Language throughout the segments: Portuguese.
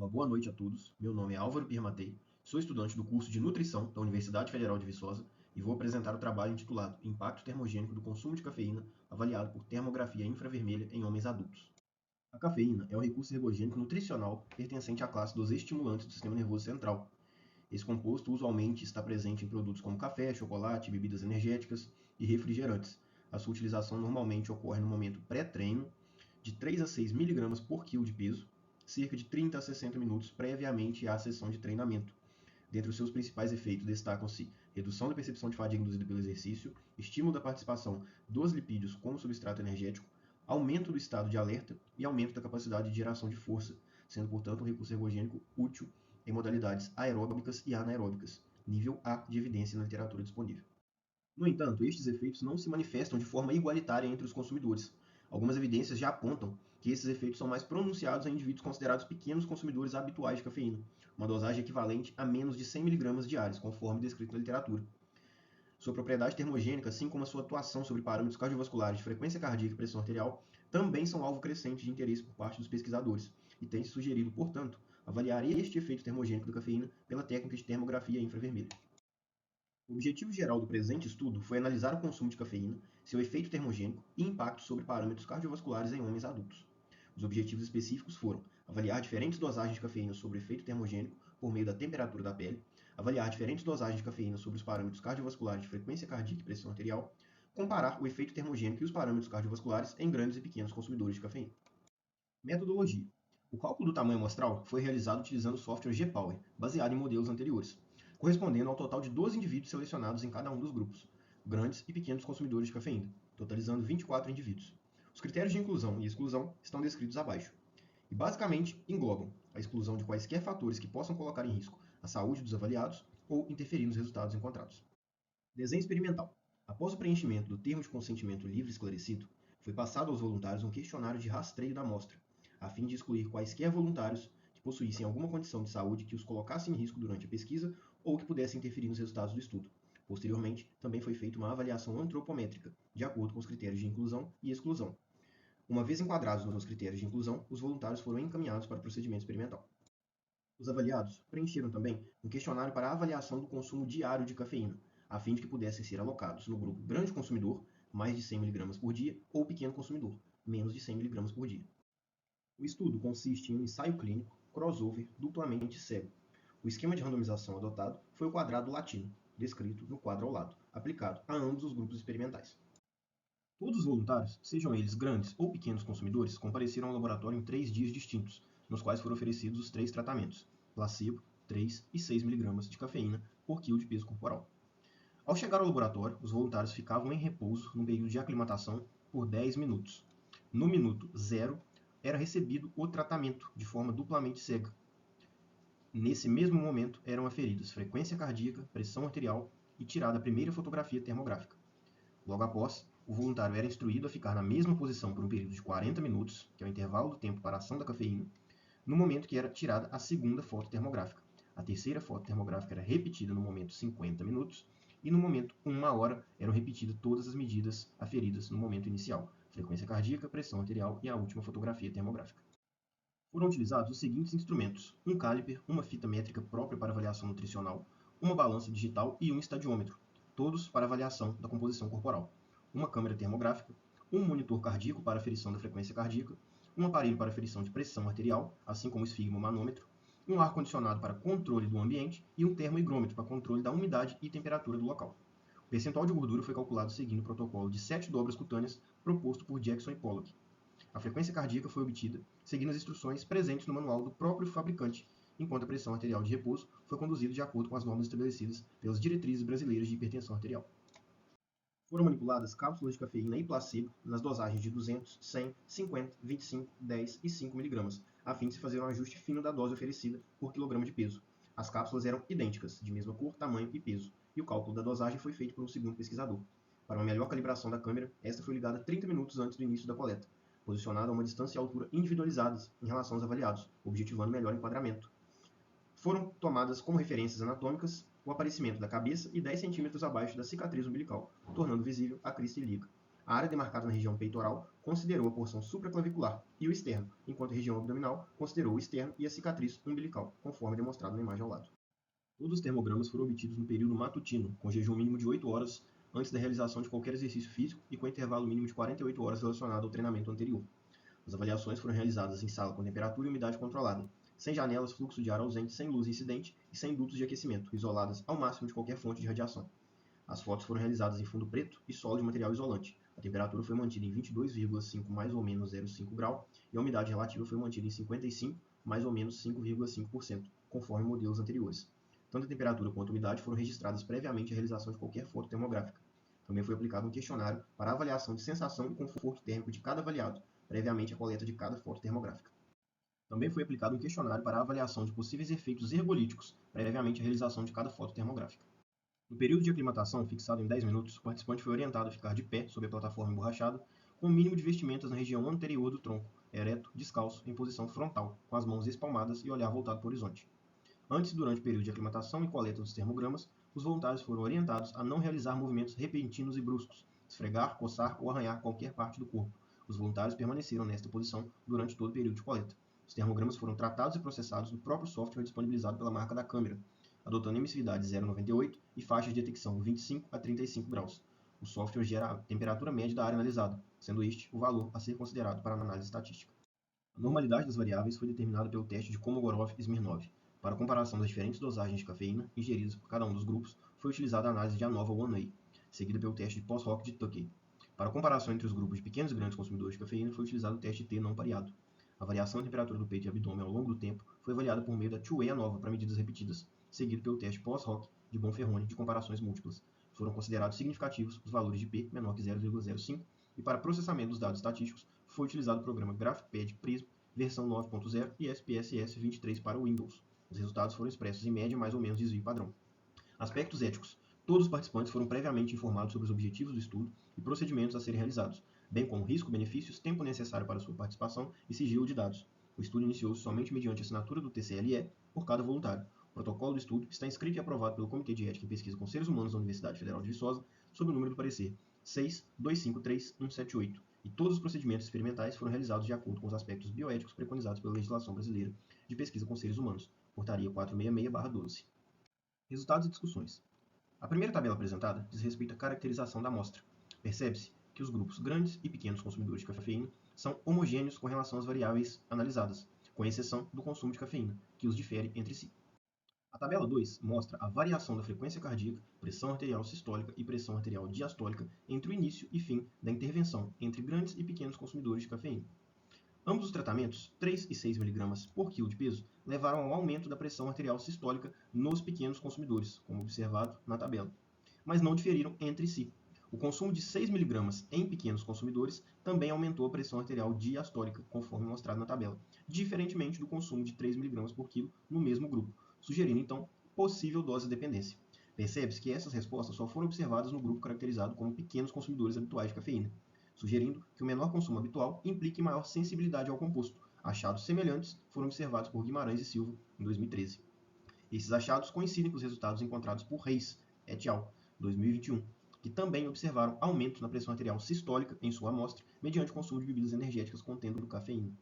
Uma boa noite a todos. Meu nome é Álvaro Pirmatei, sou estudante do curso de Nutrição da Universidade Federal de Viçosa e vou apresentar o trabalho intitulado Impacto Termogênico do Consumo de Cafeína, avaliado por termografia infravermelha em homens adultos. A cafeína é um recurso ergogênico nutricional pertencente à classe dos estimulantes do sistema nervoso central. Esse composto usualmente está presente em produtos como café, chocolate, bebidas energéticas e refrigerantes. A sua utilização normalmente ocorre no momento pré-treino, de 3 a 6 mg por quilo de peso, cerca de 30 a 60 minutos previamente à sessão de treinamento. Dentre os seus principais efeitos destacam-se redução da percepção de fadiga induzida pelo exercício, estímulo da participação dos lipídios como substrato energético, aumento do estado de alerta e aumento da capacidade de geração de força, sendo, portanto, um recurso ergogênico útil em modalidades aeróbicas e anaeróbicas, nível A de evidência na literatura disponível. No entanto, estes efeitos não se manifestam de forma igualitária entre os consumidores. Algumas evidências já apontam que esses efeitos são mais pronunciados em indivíduos considerados pequenos consumidores habituais de cafeína, uma dosagem equivalente a menos de 100 mg diários, conforme descrito na literatura. Sua propriedade termogênica, assim como a sua atuação sobre parâmetros cardiovasculares de frequência cardíaca e pressão arterial, também são alvo crescente de interesse por parte dos pesquisadores, e tem-se sugerido, portanto, avaliar este efeito termogênico da cafeína pela técnica de termografia infravermelha. O objetivo geral do presente estudo foi analisar o consumo de cafeína, seu efeito termogênico e impacto sobre parâmetros cardiovasculares em homens adultos. Os objetivos específicos foram avaliar diferentes dosagens de cafeína sobre o efeito termogênico por meio da temperatura da pele, avaliar diferentes dosagens de cafeína sobre os parâmetros cardiovasculares de frequência cardíaca e pressão arterial, comparar o efeito termogênico e os parâmetros cardiovasculares em grandes e pequenos consumidores de cafeína. Metodologia. O cálculo do tamanho amostral foi realizado utilizando o software G-Power, baseado em modelos anteriores, correspondendo ao total de 12 indivíduos selecionados em cada um dos grupos, grandes e pequenos consumidores de cafeína, totalizando 24 indivíduos. Os critérios de inclusão e exclusão estão descritos abaixo, e basicamente englobam a exclusão de quaisquer fatores que possam colocar em risco a saúde dos avaliados ou interferir nos resultados encontrados. Desenho experimental. Após o preenchimento do termo de consentimento livre esclarecido, foi passado aos voluntários um questionário de rastreio da amostra, a fim de excluir quaisquer voluntários que possuíssem alguma condição de saúde que os colocasse em risco durante a pesquisa ou que pudesse interferir nos resultados do estudo. Posteriormente, também foi feita uma avaliação antropométrica, de acordo com os critérios de inclusão e exclusão. Uma vez enquadrados nos critérios de inclusão, os voluntários foram encaminhados para o procedimento experimental. Os avaliados preencheram também um questionário para a avaliação do consumo diário de cafeína, a fim de que pudessem ser alocados no grupo grande consumidor, mais de 100 mg por dia, ou pequeno consumidor, menos de 100 mg por dia. O estudo consiste em um ensaio clínico crossover duplamente cego. O esquema de randomização adotado foi o quadrado latino, descrito no quadro ao lado, aplicado a ambos os grupos experimentais. Todos os voluntários, sejam eles grandes ou pequenos consumidores, compareceram ao laboratório em 3 dias distintos, nos quais foram oferecidos os 3 tratamentos, placebo, 3 e 6 mg de cafeína por quilo de peso corporal. Ao chegar ao laboratório, os voluntários ficavam em repouso no período de aclimatação por 10 minutos. No minuto 0, era recebido o tratamento de forma duplamente cega. Nesse mesmo momento, eram aferidas frequência cardíaca, pressão arterial e tirada a primeira fotografia termográfica. Logo após, o voluntário era instruído a ficar na mesma posição por um período de 40 minutos, que é o intervalo do tempo para a ação da cafeína, no momento que era tirada a segunda foto termográfica. A terceira foto termográfica era repetida no momento 50 minutos, e no momento 1 hora eram repetidas todas as medidas aferidas no momento inicial, frequência cardíaca, pressão arterial e a última fotografia termográfica. Foram utilizados os seguintes instrumentos: um caliper, uma fita métrica própria para avaliação nutricional, uma balança digital e um estadiômetro, todos para avaliação da composição corporal, uma câmera termográfica, um monitor cardíaco para aferição da frequência cardíaca, um aparelho para aferição de pressão arterial, assim como o esfigmomanômetro, um ar-condicionado para controle do ambiente e um termohigrômetro para controle da umidade e temperatura do local. O percentual de gordura foi calculado seguindo o protocolo de 7 dobras cutâneas proposto por Jackson e Pollock. A frequência cardíaca foi obtida seguindo as instruções presentes no manual do próprio fabricante, enquanto a pressão arterial de repouso foi conduzida de acordo com as normas estabelecidas pelas diretrizes brasileiras de hipertensão arterial. Foram manipuladas cápsulas de cafeína e placebo nas dosagens de 200, 100, 50, 25, 10 e 5 mg, a fim de se fazer um ajuste fino da dose oferecida por quilograma de peso. As cápsulas eram idênticas, de mesma cor, tamanho e peso, e o cálculo da dosagem foi feito por um segundo pesquisador. Para uma melhor calibração da câmera, esta foi ligada 30 minutos antes do início da coleta, posicionada a uma distância e altura individualizadas em relação aos avaliados, objetivando melhor enquadramento. Foram tomadas como referências anatômicas o aparecimento da cabeça e 10 cm abaixo da cicatriz umbilical, tornando visível a crista ilíaca. A área demarcada na região peitoral considerou a porção supraclavicular e o externo, enquanto a região abdominal considerou o externo e a cicatriz umbilical, conforme demonstrado na imagem ao lado. Todos os termogramas foram obtidos no período matutino, com jejum mínimo de 8 horas antes da realização de qualquer exercício físico e com intervalo mínimo de 48 horas relacionado ao treinamento anterior. As avaliações foram realizadas em sala com temperatura e umidade controlada, sem janelas, fluxo de ar ausente, sem luz incidente e sem dutos de aquecimento, isoladas ao máximo de qualquer fonte de radiação. As fotos foram realizadas em fundo preto e solo de material isolante. A temperatura foi mantida em 22,5 mais ou menos 0,5 grau e a umidade relativa foi mantida em 55 mais ou menos 5,5%, conforme modelos anteriores. Tanto a temperatura quanto a umidade foram registradas previamente à realização de qualquer foto termográfica. Também foi aplicado um questionário para a avaliação de sensação e conforto térmico de cada avaliado, previamente à coleta de cada foto termográfica. Também foi aplicado um questionário para a avaliação de possíveis efeitos ergolíticos, previamente à realização de cada foto termográfica. No período de aclimatação, fixado em 10 minutos, o participante foi orientado a ficar de pé sobre a plataforma emborrachada, com o mínimo de vestimentas na região anterior do tronco, ereto, descalço, em posição frontal, com as mãos espalmadas e olhar voltado para o horizonte. Antes e durante o período de aclimatação e coleta dos termogramas, os voluntários foram orientados a não realizar movimentos repentinos e bruscos, esfregar, coçar ou arranhar qualquer parte do corpo. Os voluntários permaneceram nesta posição durante todo o período de coleta. Os termogramas foram tratados e processados no próprio software disponibilizado pela marca da câmera, adotando emissividade 0,98 e faixas de detecção 25 a 35 graus. O software gera a temperatura média da área analisada, sendo este o valor a ser considerado para a análise estatística. A normalidade das variáveis foi determinada pelo teste de Kolmogorov-Smirnov. Para a comparação das diferentes dosagens de cafeína ingeridas por cada um dos grupos, foi utilizada a análise de ANOVA 1A, seguida pelo teste de post-hoc de Tukey. Para a comparação entre os grupos de pequenos e grandes consumidores de cafeína, foi utilizado o teste T não pareado. A variação da temperatura do peito e abdômen ao longo do tempo foi avaliada por meio da Two-Way ANOVA para medidas repetidas, seguido pelo teste post-hoc de Bonferroni de comparações múltiplas. Foram considerados significativos os valores de P menor que 0,05 e para processamento dos dados estatísticos foi utilizado o programa GraphPad Prism versão 9.0 e SPSS 23 para o Windows. Os resultados foram expressos em média mais ou menos desvio padrão. Aspectos éticos. Todos os participantes foram previamente informados sobre os objetivos do estudo e procedimentos a serem realizados, bem como risco, benefícios, tempo necessário para sua participação e sigilo de dados. O estudo iniciou-se somente mediante assinatura do TCLE por cada voluntário. O protocolo do estudo está inscrito e aprovado pelo Comitê de Ética em Pesquisa com Seres Humanos da Universidade Federal de Viçosa, sob o número do parecer 6.253.178, e todos os procedimentos experimentais foram realizados de acordo com os aspectos bioéticos preconizados pela legislação brasileira de pesquisa com seres humanos, Portaria 466/12. Resultados e discussões. A primeira tabela apresentada diz respeito à caracterização da amostra. Percebe-se que os grupos grandes e pequenos consumidores de cafeína são homogêneos com relação às variáveis analisadas, com exceção do consumo de cafeína, que os difere entre si. A tabela 2 mostra a variação da frequência cardíaca, pressão arterial sistólica e pressão arterial diastólica entre o início e fim da intervenção entre grandes e pequenos consumidores de cafeína. Ambos os tratamentos, 3 e 6 mg por quilo de peso, levaram ao aumento da pressão arterial sistólica nos pequenos consumidores, como observado na tabela, mas não diferiram entre si. O consumo de 6 mg em pequenos consumidores também aumentou a pressão arterial diastólica, conforme mostrado na tabela, diferentemente do consumo de 3 mg por quilo no mesmo grupo, sugerindo então possível dose de dependência. Percebe-se que essas respostas só foram observadas no grupo caracterizado como pequenos consumidores habituais de cafeína, sugerindo que o menor consumo habitual implique maior sensibilidade ao composto. Achados semelhantes foram observados por Guimarães e Silva em 2013. Esses achados coincidem com os resultados encontrados por Reis et al. 2021, que também observaram aumento na pressão arterial sistólica em sua amostra mediante o consumo de bebidas energéticas contendo cafeína.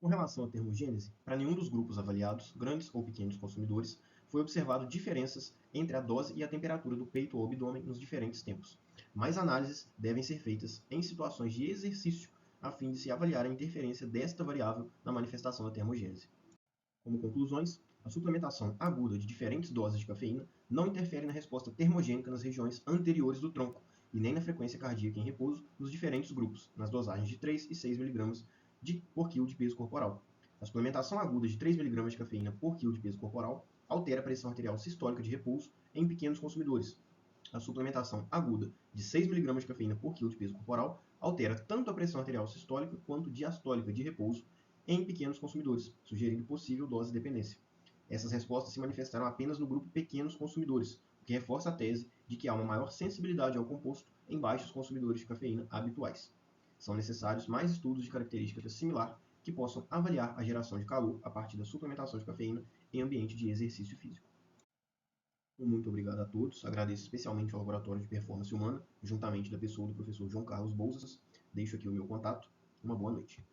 Com relação à termogênese, para nenhum dos grupos avaliados, grandes ou pequenos consumidores, foi observado diferenças entre a dose e a temperatura do peito ou abdômen nos diferentes tempos. Mais análises devem ser feitas em situações de exercício a fim de se avaliar a interferência desta variável na manifestação da termogênese. Como conclusões, a suplementação aguda de diferentes doses de cafeína não interfere na resposta termogênica nas regiões anteriores do tronco e nem na frequência cardíaca em repouso nos diferentes grupos, nas dosagens de 3 e 6 mg por quilo de peso corporal. A suplementação aguda de 3 mg de cafeína por quilo de peso corporal altera a pressão arterial sistólica de repouso em pequenos consumidores. A suplementação aguda de 6 mg de cafeína por quilo de peso corporal altera tanto a pressão arterial sistólica quanto diastólica de repouso em pequenos consumidores, sugerindo possível dose de dependência. Essas respostas se manifestaram apenas no grupo pequenos consumidores, o que reforça a tese de que há uma maior sensibilidade ao composto em baixos consumidores de cafeína habituais. São necessários mais estudos de característica similar que possam avaliar a geração de calor a partir da suplementação de cafeína em ambiente de exercício físico. Muito obrigado a todos. Agradeço especialmente ao Laboratório de Performance Humana, juntamente da pessoa do professor João Carlos Bolsas, Deixo aqui o meu contato. Uma boa noite.